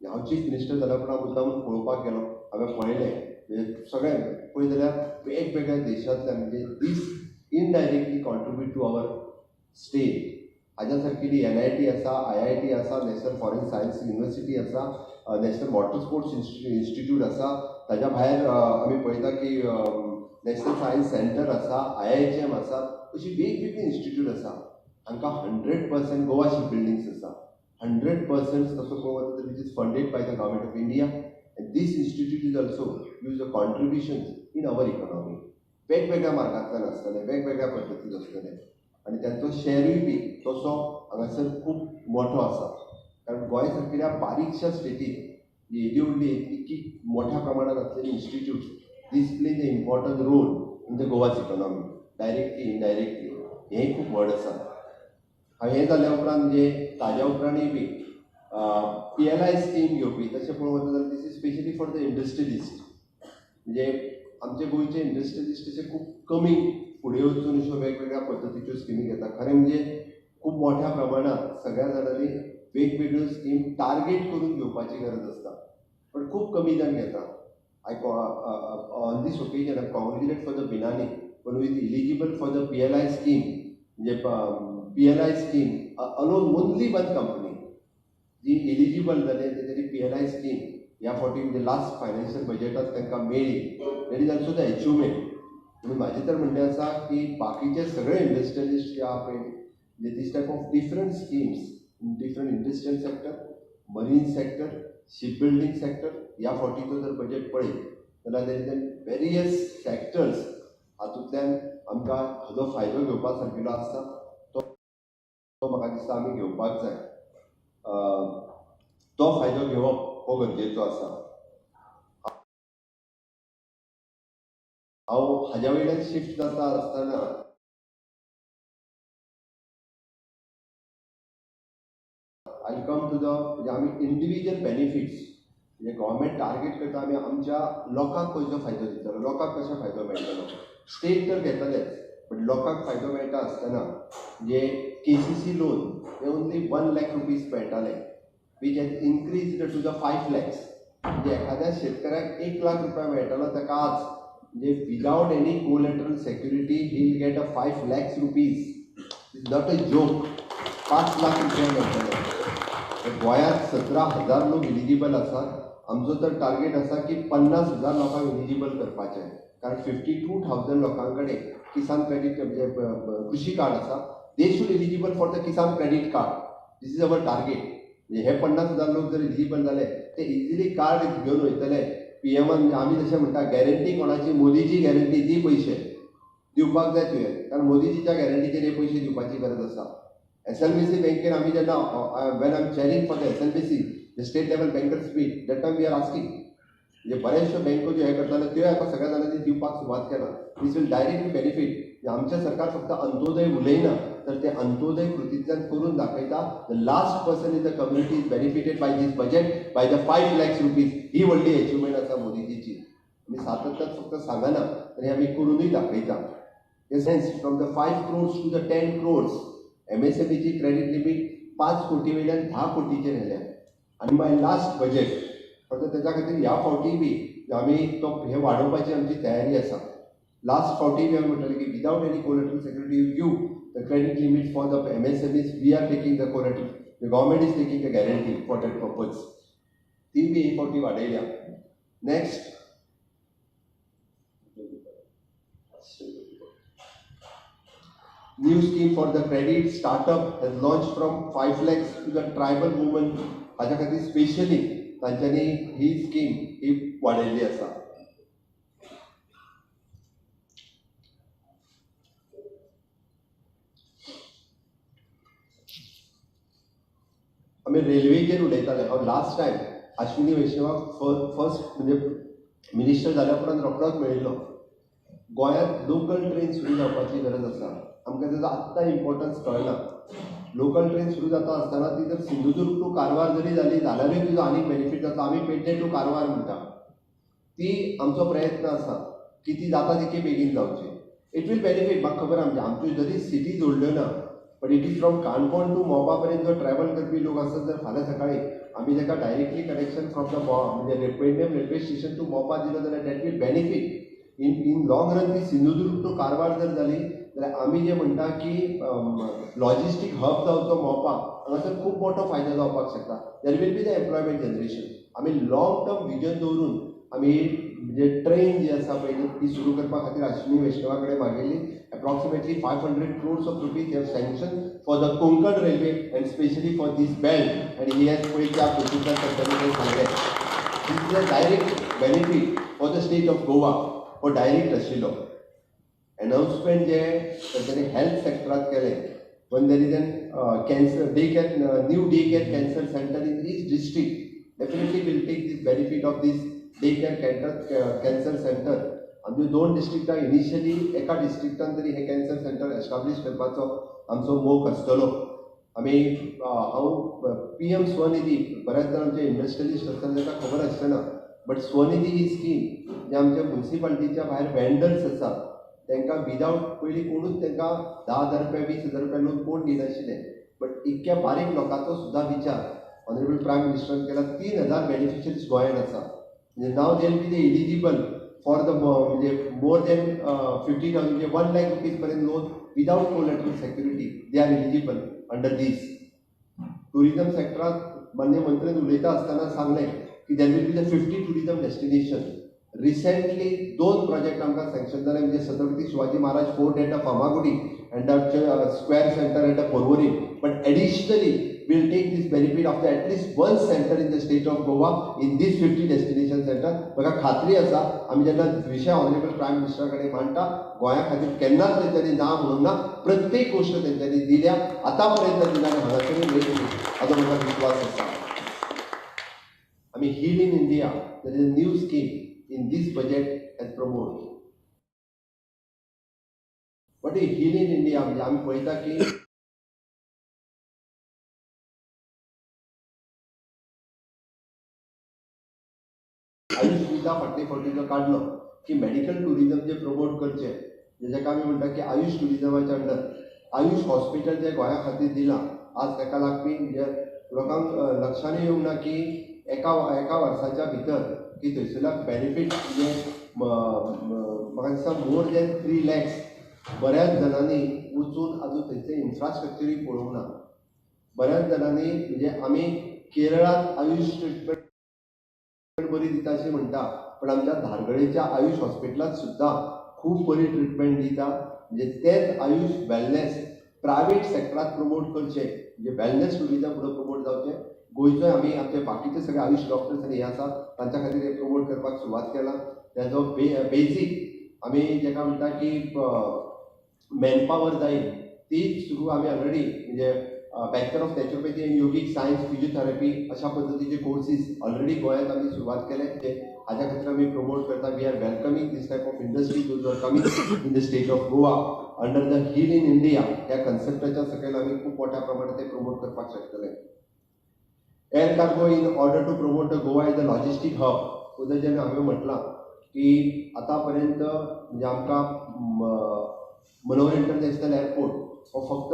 हांव chief minister जाल्या उपरांत मुद्दाम पळोवपाक गेलो. हांवें पळयलें सगळे पळय जाल्यार वेगवेगळ्या देशांतल्यान म्हणजे this indirectly contribute to our state. हाज्या सारकेली NIT आसा, IIT आसा, नॅशनल फॉरेन सायन्स युनिवर्सिटी आसा, नॅशनल वॉटर स्पोर्ट्स इन्स्टिट्यूट आसा. ताज्या भायर आमी पळयता की नॅशनल सायन्स सेंटर आसा, IIHM आसा, अशी वेगवेगळी इन्स्टिट्यूट आसा. हांकां 100% गोवा शिप बिल्डिंग्स आसा. 100% तसो पळोवप जाल्यार which is funded by the government of India. And this institute is also use the contributions in our economy. वेगवेगळ्या मार्गांतल्यान आसतले, वेगवेगळ्या पद्दतीन आसतले आनी त्यांचो शेअरूय बी तसो हांगासर खूब मोठो आसा. कारण गोंय सारकेल्या बारीकशा स्टेटीत येदी व्हडली इतकी मोठ्या प्रमाणात आसलेली institutes these play the important role in the Goa's economy directly indirectly. हेंय खूब व्हड आसा. हें जाल्या उपरांत म्हणजे ताज्या उपरांतय बी PLI स्कीम घेवपी तशें पळोवंक वता जाल्यार this is specially for the industrialist. म्हणजे आमचे गोंयचे इंडस्ट्रियलिस्ट अशे खूब कमी फुडें वचून अश्यो वेगवेगळ्या पद्दतीच्यो स्किमी घेता. खरें म्हणजे खूब मोठ्या प्रमाणात सगळ्या जाणांनी वेगवेगळ्यो स्कीम टार्गेट करून घेवपाची गरज आसता, पण खूब कमी जाण घेता. On this occasion I congratulate for the Binani पण with eligible for the PLI scheme. म्हणजे PLI scheme alone only one company जी इलिजिबल जाली तेजेरी PLI स्कीम ह्या फावटी म्हणजे लास्ट फायनान्शियल बजेटांत तांकां मेळ्ळी. That is also the achievement. म्हणून म्हाजें तर म्हणणें आसा की बाकीचे सगळे इंडस्ट्रियलिस्ट जे आहा पळय म्हणजे this type of different schemes in different industrial sector, marine sector, ship building sector ह्या फावटीचो जर बजेट पळयत जाल्यार देर इज वेरियस सेक्टर्स हातूंतल्यान आमकां हाजो फायदो घेवपा सारकेलो आसता. तो म्हाका दिसता आमी घेवपाक जाय. तो फायदो घेवप हो गरजेचो आसा. हांव हाज्या वयल्यान शिफ्ट जाता आसतना आय कम टू द म्हणजे आमी इंडिविज्युअल बेनिफिट्स म्हणजे गव्हर्मेंट टार्गेट करता आमी आमच्या लोकांक खंयचो फायदो दितलो, लोकांक कशो फायदो मेळटलो. स्टेट तर घेतलेच बट लोकांक फायदो मेळटा आसतना म्हणजे KCC लोन हे ओन्ली 1 लाख रुपीज मेळटाले which has increase to the 5 lakhs. म्हणजे एखाद्या शेतकऱ्याक 1 लाख रुपया मेळटालो ताका आज म्हणजे without any collateral security he will get 5 lakhs rupees. Is not a joke. 5 lakh रुपया मेळटले. गोंयांत 17,000 लोक इलिजिबल आसात. आमचो तर टार्गेट आसा की 50,000 लोकांक इलिजिबल करपाचें. कारण 52,000 लोकां कडेन किसान क्रेडीट म्हणजे कृषी कार्ड आसा. They should eligible for the Kisan credit card. This is our target. म्हणजे हे 50,000 लोक जर इलिजिबल जाले ते इजिली कार्ड घेवन वयतले. PMन आमी जशें म्हणटा गॅरंटी कोणाची, मोदीची गॅरंटी दी पयशे दिवपाक जाय तुवें. कारण मोदीजीच्या गॅरंटीचेर हे पयशे दिवपाची गरज आसा. SLBC बँकेन आमी जेन्ना when I am chairing for the SLBC the state level bankers meet that time we are asking म्हणजे बऱ्याचशा बँको ज्यो हे करताले त्यो आता सगळ्या जाणांनी दिवपाक सुरवात केला. दीस विल डायरेक्टली बेनिफीट. आमचे सरकार फक्त अंत्योदय उलयना तर ते अंत्योदय कृतींतल्यान करून दाखयता. The last person in the community is benefited by this budget by the 5 lakhs rupees. ही व्हडली अचिवमेंट आसा मोदीजीची. आमी सातत्यान फक्त सांगना तर आमी करूनय दाखयता. In sense from the 5 crores to the 10 crores MSMEची क्रेडीट लिमीट 5 कोटी वयल्यान 10 कोटीचेर व्हेल्या. आनी माय लास्ट बजेट फक्त त्याच्या खातीर ह्या फावटी बी आमी तो हे वाडोवपाची आमची तयारी आसा. लास्ट फावटी बी आमी म्हणटाले की without any collateral security you give the credit limit for the MSMEs. We are taking the collateral. The government is taking the guarantee for that purpose. ती बी ही फावटी वाडयल्या. Next new scheme for the credit startup has launched from 5 lakhs to the tribal women. हाज्या खातीर specially तांच्यांनी ही scheme ही वाडयल्ली आसा. आमी रेल्वेचेर उलयताले. हांव लास्ट टायम अश्विनी वैष्णवाक फर्स्ट म्हणजे मिनिस्टर जाल्या उपरांत रोखडोच मेळिल्लो. गोंयांत लोकल ट्रेन सुरू जावपाची गरज आसा. आमकां तेजो आत्तां इम्पॉर्टन्स कळना. लोकल ट्रेन सुरू जाता आसतना ती जर सिंधुदुर्ग टू कारवार जरी जाली जाल्यारूय तिजो आनीक बेनिफीट जाता. आमी पेडणे टू कारवार म्हणटा ती आमचो प्रयत्न आसा की ती जाता तितके बेगीन जावची. It will benefit. म्हाका खबर आमच्यो जरी सिटी जोडल्यो ना but it is from Canacona to Mopa पर्यंत जो ट्रॅव्हल करपी लोक आसत जर फाल्यां सकाळी आमी ताका डायरेक्टली कनेक्शन फ्रॉम द म्हणजे Pernem railway station to Mopa दिलो जाल्यार that will benefit. In long run ती सिंधुदुर्ग टू कारवार जर जाली जाल्यार आमी जे म्हणटा की लॉजिस्टीक हब जावचो मोपा हांगासर खूब मोठो फायदो जावपाक शकता. देर will be the employment generation. आमी लॉंग टर्म विजन दवरून आमी म्हणजे ट्रेन जी आसा पळय ती सुरू करपा खातीर अश्विनी वैष्णवा कडेन मागिल्ली. Approximately 500 crores of rupees they have sanctioned for the Konkan railway and especially for this belt and he has पळय त्या प्रोसिजर कंपनीने सांगले. This is a direct benefit for the state of Goa for direct आशिल्लो. Announcement जे तांच्यानी health सेक्टरांत केलें when there is an cancer new daycare cancer center in each district definitely will take this benefit of this daycare cancer center. आमच्यो 2 डिस्ट्रिक्टां initially एका डिस्ट्रिक्टान तरी हे cancer centre establish करपाचो आमचो मोख आसतलो. आमी हांव PM स्वनिधी बऱ्याच जाणांचे इंडस्ट्रियलिस्ट आसता तांकां खबर आसचेना बट स्वनिधी ही स्कीम जे आमच्या म्युनिसिपालिटीच्या भायर वेंडर्स आसात तांकां विदावट पयलीं कोणूच तांकां 10,000 रुपया 20,000 रुपया लोन कोण दिनाशिल्ले. बट इतक्या बारीक लोकांचो सुद्दां विचार ऑनरेबल प्रायम मिनिस्टरान केला. 3,000 बेनिफिशरीज गोंयांत आसा. म्हणजे नाव they will be the eligible for the म्हणजे मोर देन 50,000 म्हणजे 1 lakh रुपीज पर्यंत loan without collateral security they are eligible under this. Tourism सेक्टरात मान्य मंत्र्यान उलयता आसतना सांगलें की there will be the 50 tourism destination. Recently 2 project आमकां सँक्शन जाले म्हणजे Chhatrapati Shivaji Maharaj fort at Farmagudi and square centre at Porvorim. But additionally we'll take this benefit of the at least one center in the state of Goa in these 50 destination center. म्हाका खात्री आसा आमी जेन्ना विशय honourable prime मिनिस्टरा कडेन मांडटा गोंया खातीर केन्नाच तेंच्यांनी ना म्हणूंक ना. प्रत्येक गोष्ट तेंच्यांनी दिल्या आतां पर्यंत दिल्या आनी हांगासरूय मेळटली हाचो म्हाका विश्वास आसा. आमी heal in India there is a new scheme in these budget as promote. But heal in India म्हणजे आमी पळयता की आयुष सुविधा फाटले फावटी जो काडलो की मेडिकल टुरिझम जे प्रमोट करचे जेका आमी म्हणटा की आयुष टुरिझमाच्या अंडर आयुष हॉस्पिटल जे गोंया खातीर दिलां आज ताका लागपी म्हणजे लोकांक लक्षांनी येवंक ना की एका वर्साच्या भितर की थंयसरल्या बेनिफीट म्हणजे म्हाका दिसता मोर देन 3 lakhs बऱ्याच जाणांनी वचून आजून थंयचें इन्फ्रास्ट्रक्चरूय पळोवंक ना. बऱ्याच जाणांनी म्हणजे आमी केरळांत आयुष ट्रिटमेंट बरी दिता अशें म्हणटा पण आमच्या धारगळेच्या आयुष हॉस्पिटलांत सुद्दां खूब बरी ट्रिटमेंट दिता. म्हणजे तेच आयुष वेलनेस प्रायवेट सेक्टरांत प्रमोट करचें म्हणजे वेलनेस टुरिझम फुडें प्रमोट जावचें. गोंयचोय आमी आमचे बाकीचे सगळे आयुष डॉक्टर्स आनी हे आसा तांच्या खातीर हे प्रमोट करपाक सुरवात केला. तेजो बेजीक आमी जेका म्हणटा की मॅनपावर जाय ती सुरू आमी ऑलरेडी म्हणजे bachelor of naturopathy and yogic science physiotherapy अशा पद्दतीचे कोर्सीस ऑलरेडी गोंयांत आमी सुरवात केले. हाच्या खातीर आमी प्रमोट करता. We are welcoming this type of industry those are coming in the state of Goa under the heal in India ह्या कन्सेप्टाच्या सकयल आमी खूब मोठ्या प्रमाणात ते प्रमोट करपाक शकतले. Air cargo in order to promote the Goa as a logistic hub. उदय जेन्ना हांवें म्हटलां की आतां पर्यंत म्हणजे आमकां मनोहर इंटरनॅशनल एअरपोर्ट हो फक्त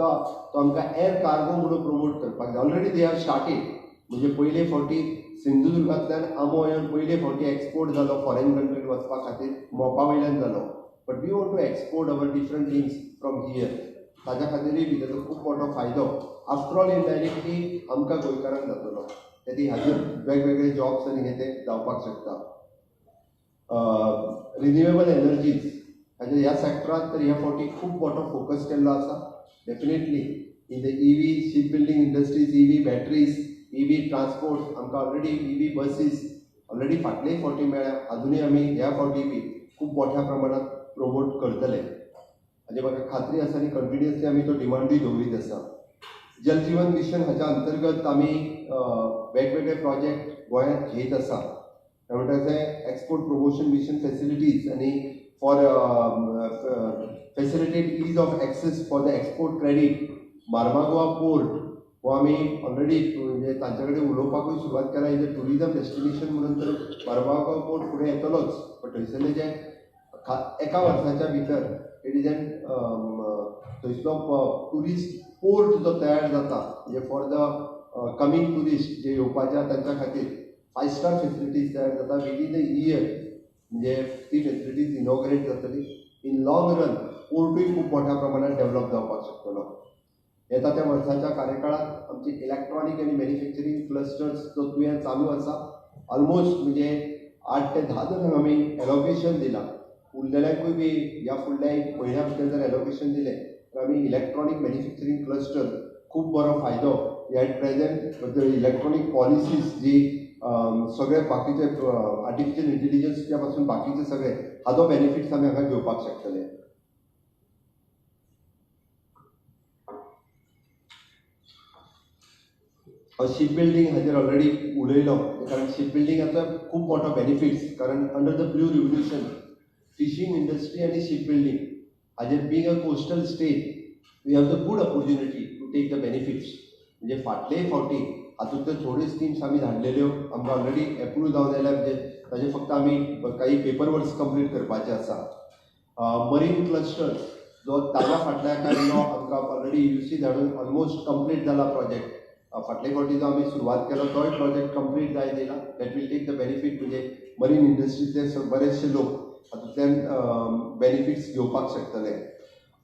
तो आमकां एअर कार्गो म्हणून प्रमोट करपाक जाय. Already they have started. म्हणजे पयले फावटी सिंधुदुर्गांतल्यान आमोयन पयले फावटी एक्सपोर्ट जालो फॉरेन कंट्रीन वचपा खातीर मोपा वयल्यान जालो. But we want to export our different things from here. ताच्या खातीरूय बी ताचो खूब मोठो फायदो आफ्टर ऑल इनडायरेक्टली आमकां गोंयकारांक जातलो. ते हाजेर वेगवेगळे जॉब्स आनी हे ते जावपाक शकता. रिन्युएबल एनर्जीज हाजे ह्या सेक्टरांत तर ह्या फावटी खूब मोठो फोकस केल्लो आसा. Definitely in the EV sheep building industries EV batteries EV transport आमकां ऑलरेडी EV बसीस ऑलरेडी फाटलेय फावटी मेळ्ळ्या. अजुनूय आमी ह्या फावटी बी खूब मोठ्या प्रमाणात प्रमोट करतले हाजी म्हाका खात्री आसा आनी कंटिन्युअसली आमी तो डिमांडूय दवरीत आसा. जल जीवन मिशन हाच्या अंतर्गत आमी वेगवेगळे प्रोजेक्ट गोंयांत घेत आसा म्हणटा एक्सपोर्ट प्रमोशन मिशन फॅसिलिटीज आनी for facilitate ease of access for the export credit Mormugao port हो आमी ऑलरेडी म्हणजे तांचे कडेन उलोवपाकूय सुरवात केला. इज अ टुरिजम डेस्टिनेशन म्हणून तर मार्मागोवा पोर्ट फुडें येतलोच, बट थंयसरले जे एका वर्साच्या भितर इट इज एन थंयसलो टुरिस्ट पोर्ट जो तयार जाता म्हणजे फॉर द कमिंग टुरिस्ट जे येवपाचे तांच्या खातीर 5 स्टार फॅसिलिटीज तयार जाता विदीन द इयर. म्हणजे ती फॅसिलिटीज इनॉग्रेट जातली. इन लॉंग रन पोर्टूय खूब मोठ्या प्रमाणात डेव्हलप जावपाक शकतलो. येता त्या वर्साच्या कार्यकाळात आमचे इलेक्ट्रॉनिक आनी मॅन्युफॅक्चरींग क्लस्टर्स जो तुवें चालू आसा ऑलमोस्ट म्हणजे 8 ते 10 जणांक आमी एलोकेशन दिलां. उरलेल्यांकूय बी ह्या फुडल्या एक म्हयन्या भितर जर एलोकेशन दिलें तर आमी इलेक्ट्रॉनिक मॅन्युफॅक्चरींग क्लस्टर खूब बरो फायदो एट प्रेझेंट इलेक्ट्रॉनिक पॉलिसीज जी सगळे बाकीचे आर्टिफिशियल इंटेलिजन्सच्या पासून बाकीचे सगळे हाजो बेनिफिट्स आमी हांगा घेवपाक शकतले. शिप बिल्डींग हाजेर ऑलरेडी उलयलो, कारण शिप बिल्डिंगाचो खूब मोठो बेनिफिट्स, कारण under the blue revolution fishing industry आनी शिप बिल्डींग हाजेर being a coastal state we have the good opportunity to take the benefits. म्हणजे फाटलेय फावटी हातूंतल्यो थोड्यो स्किम्स आमी धाडलेल्यो आमकां ऑलरेडी एप्रूव जावन आयल्या. म्हणजे ताजे फक्त आमी काही पेपर वर्क्स कंप्लीट करपाचे आसा. मरीन क्लस्टर्स जो ताज्या फाटल्या काडलो आमकां ऑलरेडी UC धाडून ऑलमोस्ट कंप्लीट जाला प्रोजेक्ट. फाटले फावटी जो आमी सुरवात केलो तोय प्रोजेक्ट कंप्लीट जाय दिला. That will take the benefit. म्हणजे मरीन इंडस्ट्रीतले बरेचशे लोक हातूंतल्यान बेनिफिट्स घेवपाक शकतले.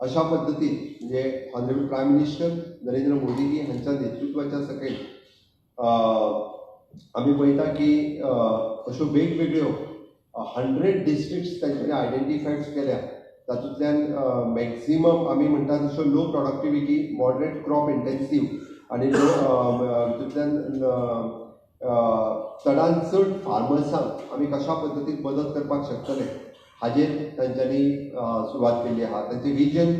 अशा पद्दतीन म्हणजे honourable prime minister Narendra Modiji हांच्या नेतृत्वाच्या सकयल आमी पळयता की अश्यो वेगवेगळ्यो 100 डिस्ट्रिक्ट्स तांच्यानी आयडेंटिफायड केल्या. तातूंतल्यान मॅक्झिमम आमी म्हणटा तश्यो लो प्रोडक्टिविटी मॉडरेट क्रॉप इंटेन्सीव आनी तितूंतल्यान चडांत चड फार्मर्सांक आमी कशा पद्दतीन मदत करपाक शकतले हाजेर तांच्यांनी सुरवात केल्ली आहा. तांचें विजन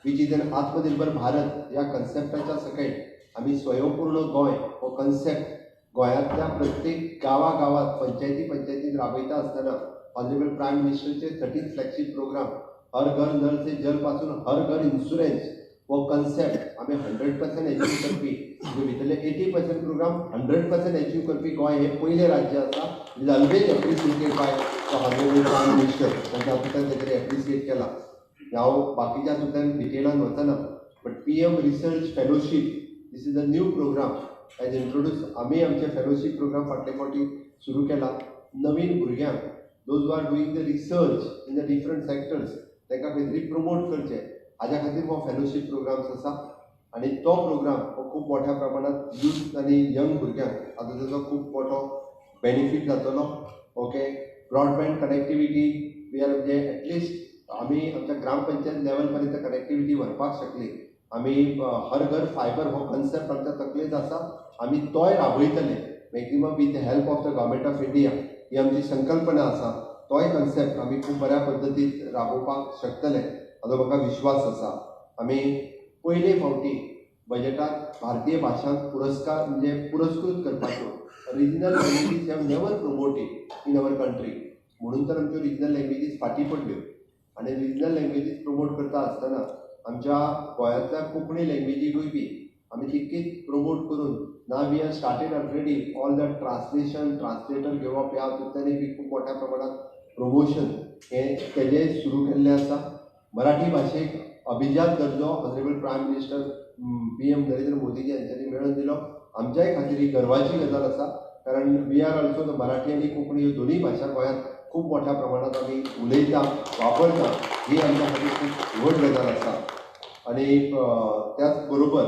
वीच इज एन आत्मनिर्भर भारत ह्या कन्सेप्टाच्या सकयल आमी स्वयंपूर्ण गोंय हो कन्सेप्ट गोंयांतल्या प्रत्येक गांवांत पंचायतीन राबयता आसतना honourable prime मिनिस्टरचे 13th flagship programme हर घर नल से जल पासून हर घर इन्शुरन्स हो कन्सेप्ट आमी 100% एचीव करपी. भितरले 80% प्रोग्राम 100% एचीव करपी गोंय हे पयलें राज्य आसा. Is always appreciated by the honourable prime minister. तांच्या हातूंतल्यान ताचेर एप्रिशिएट केला. हांव बाकीच्या हातूंतल्यान डिटेलान वचना, but PM research fellowship these is a new programme as introduce. आमी आमचे फेलोशीप प्रोग्राम फाटले फावटी सुरू केला. नवीन भुरग्यांक those who are doing the research in the different sectors तांकां खंय तरी प्रमोट करचें हाज्या खातीर हो फेलोशीप प्रोग्राम्स आसा. आनी तो प्रोग्राम हो खूब मोठ्या प्रमाणात यूथ आनी यंग भुरग्यांक हातूंत ताजो खूब मोठो बेनिफीट जातलो. Okay, broadband connectivity we are म्हणजे एटलिस्ट आमी आमच्या ग्रामपंचायत लेवल पर्यंत कनेक्टिविटी व्हरपाक शकली. आमी हर घर फायबर हो कन्सेप्ट आमच्या तकलेंत आसा. आमी तोय राबयतले maximum with the help of the government of India. ही आमची संकल्पना आसा. तोय कन्सेप्ट आमी खूब बऱ्या पद्दतीन राबोवपाक शकतले हाजो म्हाका विश्वास आसा. आमी पयले फावटी बजेटांत भारतीय भाशांक पुरस्कार म्हणजे पुरस्कृत करपाच्यो regional languages have never promoted in our country. म्हणून तर आमच्यो रिजनल लँग्वेजीस फाटीं पडल्यो. आनी रिजनल लँग्वेजीस प्रमोट करता आसतना आमच्या गोंयांतल्या कोंकणी लँग्वेजीकूय बी आमी तितकीच प्रमोट करून ना we are started already all the translator घेवप ह्या हातूंतल्यानय बी खूब मोठ्या प्रमाणात प्रमोशन हे तेजें सुरू केल्लें आसा. मराठी भाशेक अभिजात दर्जो honourable prime minister PM Narendra मोदीजी हांच्यांनी मेळोवन दिलो. आमच्याय खातीर ही गर्वाची गजाल आसा, कारण we are also the Marathi आनी कोंकणी ह्यो दोनूय भाशा गोंयांत खूब मोठ्या प्रमाणात आमी उलयता वापरता. ही आमच्या खातीर खूब व्हड गजाल आसा. आनी त्याच बरोबर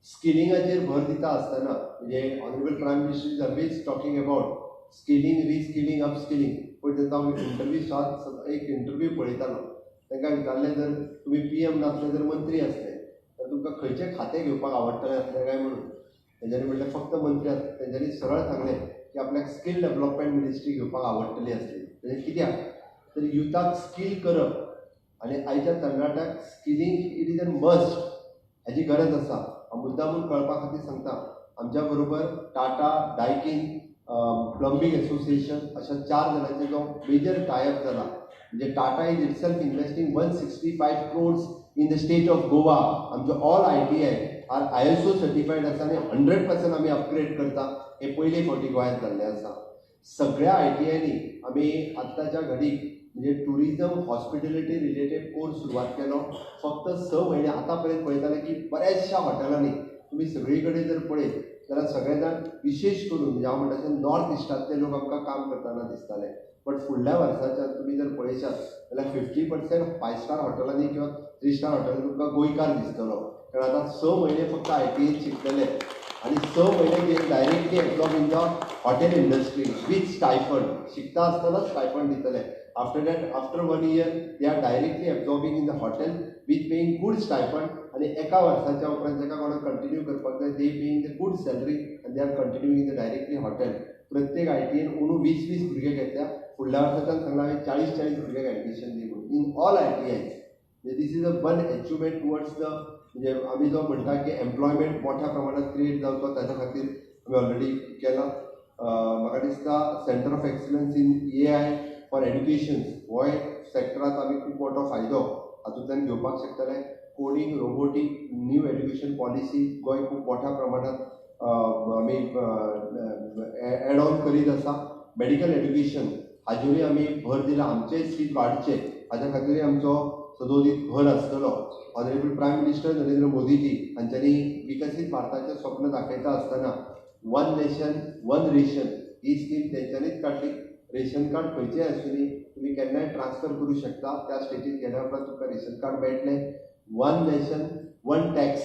स्किलिंगाचेर भर दिता आसतना म्हणजे honourable prime minister is always talking about skilling reskilling upskilling. पण तेन्ना हांव एक इंटरव्यू पळयतालो. तांकां विचारलें जर तुमी PM नासले जर मंत्री आसले तर तुमकां खंयचें खातें घेवपाक आवडटलें आसलें काय म्हणून. तेंच्यांनी म्हणलें फक्त मंत्री आसले. तेंच्यांनी सरळ सांगलें की आपल्याक स्कील डेव्हलपमेंट मिनिस्ट्री घेवपाक आवडटली आसली. म्हणजे कित्याक तर युथाक स्कील करप आनी आयच्या तरणाट्याक skilling it is an must हाची गरज आसा. हांव मुद्दामून कळपा खातीर सांगता. आमच्या बरोबर टाटा, डायकिन, प्लंबिंग असोसिएशन अशा 4 जणांचे जो मेजर टायअप झाला. म्हणजे Tata is itself investing 165 crores in the state of Goa. आमचे all ITI are ISO certified आसा आनी 100% आमी अपग्रेड करता. हे पयले फावटी गोंयांत जाल्लें आसा. सगळ्या ITIनी आमी आत्ताच्या घडीक म्हणजे टुरिजम हॉस्पिटॅलिटी रिलेटेड कोर्स सुरवात केलो. फक्त 6 म्हयने आतापर्यंत पळयताले की बऱ्याचशा हॉटेलांनी तुम्ही सगळीकडे जर पळयत जाल्यार सगळे जाण विशेष करून म्हणजे हांव म्हणटा तशें नॉर्थ इस्टांतले लोक आमकां काम करतना दिसताले. बट फुडल्या वर्साच्यान तुमी जर पळयशात जाल्यार 50% 5 स्टार हॉटेलांनी किंवा 3 स्टार हॉटेलांनी तुमकां गोंयकार दिसतलो. कारण आतां 6 म्हयने फक्त ITIत शिकतले आणि 6 म्हयने ते directly absorb in the hotel industry with stipend. शिकता आसतना स्टायफंड दितले. After that after 1 year they are directly absorbing in the hotel with paying good stipend. आणि एका वर्साच्या उपरांत जेका कोणाक कंटिन्यू करपाक जाय they paying the good salary आनी they are continuing in the directly hotel. प्रत्येक ITIन अंदू 20 भुरगे घेतल्या. फुडल्या वर्साच्यान सांगला हांवें 40 भुरग्यांक एडमिशन दी म्हणून in all ITIs. These is a one achievement towards the म्हणजे आमी जो म्हणटा की एम्प्लॉयमेंट मोठ्या प्रमाणात क्रिएट जावचो ताच्या खातीर आमी ऑलरेडी केला. म्हाका दिसता centre of excellence in AI for education हो एक सेक्टरांत आमी खूब मोठो फायदो हातूंतल्यान घेवपाक शकतले. Coding, robotic, new education policy Goa खूब मोठ्या प्रमाणात आमी एड ऑन करीत आसा. मेडिकल एड्युकेशन हाजेरूय आमी भर दिला. आमचे सीट वाडचे हाज्या खातीर आमचो सदोदीत भर आसतलो. ऑनरेबल प्रायम मिनिस्टर नरेंद्र मोदीजी हांच्यांनी विकसीत भारताचें स्वप्न दाखयता आसतना 1 nation 1 रेशन ही स्कीम तेंच्यांनीच काडली. रेशन कार्ड खंयचेंय आसूनी तुम्ही केन्नाय ट्रान्सफर करू शकता. त्या स्टेटीत गेल्या उपरांत तुमकां रेशन कार्ड मेळटलें. 1 nation 1 टॅक्स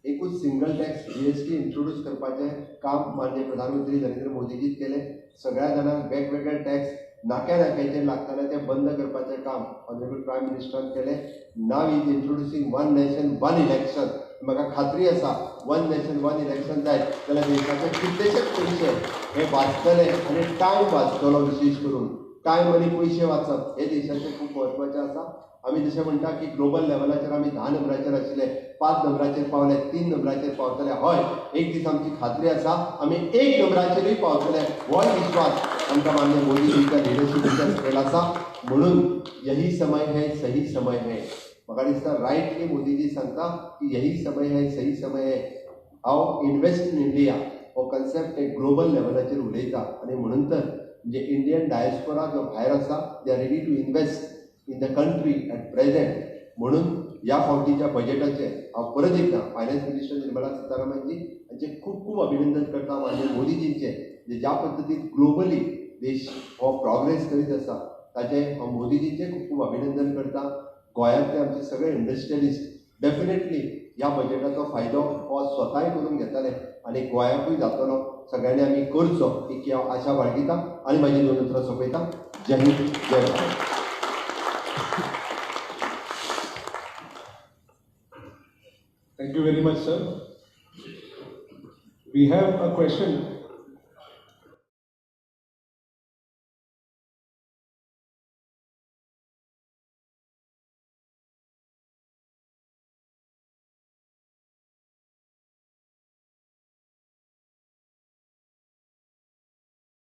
एकूच सिंगल टॅक्स GST इंट्रोड्यूस करपाचें काम माननीय प्रधानमंत्री नरेंद्र मोदीजीच केलें. सगळ्या जाणांक वेगवेगळे टॅक्स नाक्या नाक्याचेर लागताले ते बंद करपाचें काम ऑनरेबल प्रायम मिनिस्टरान केलें. नाव इज इंट्रोड्युसींग 1 nation 1 election. म्हाका खात्री आसा 1 nation 1 election जायत जाल्यार देशाचे कितलेशेच पयशे हे वाचतले आनी टायम वाचतलो. विशेष करून टायम आनी पयशे वाचप हे देशाचें खूब म्हत्वाचें आसा. आमी जशें म्हणटा की ग्लोबल लेवलाचेर आमी 10 नंबराचेर आशिल्ले, 5 नंबराचेर पावले, 3 नंबराचेर पावतले. हय, एक दीस आमची खात्री आसा आमी 1 नंबराचेरूय पावतले. हो विश्वास आमकां माननीय मोदीजीच्या लिडरशिपाचेर स्केल आसा. म्हणून यही समय है, सही समय है. म्हाका दिसता रायटली मोदीजी सांगता की यही समय है, सही समय है. हांव इन्वेस्ट इन इंडिया हो कन्सेप्ट एक ग्लोबल लेवलाचेर उलयता आनी म्हणून तर म्हणजे इंडियन डायस्पोरा जो भायर आसा they are ready to invest in the country at present. म्हणून ह्या फावटीच्या बजेटाचे हांव परत एकदा फायनान्स मिनिस्टर निर्मला सीतारामनजी हांचे खूब खूब अभिनंदन करता. माननीय मोदीजींचे जे ज्या पद्दतीन ग्लोबली देश हो प्रोग्रेस करीत आसा ताचे हांव मोदीजींचे खूब खूब अभिनंदन करता. गोंयांतले आमचे सगळे इंडस्ट्रियलिस्ट डेफिनेटली ह्या बजेटाचो फायदो हो स्वताय करून घेतले आनी गोंयाकूय जातलो. सगळ्यांनी आमी करचो ही हांव आशा बाळगिता आनी म्हाजी 2 उतरां सोंपयता. जय हिंद, जय Bharat. Thank you very much, sir. We have a question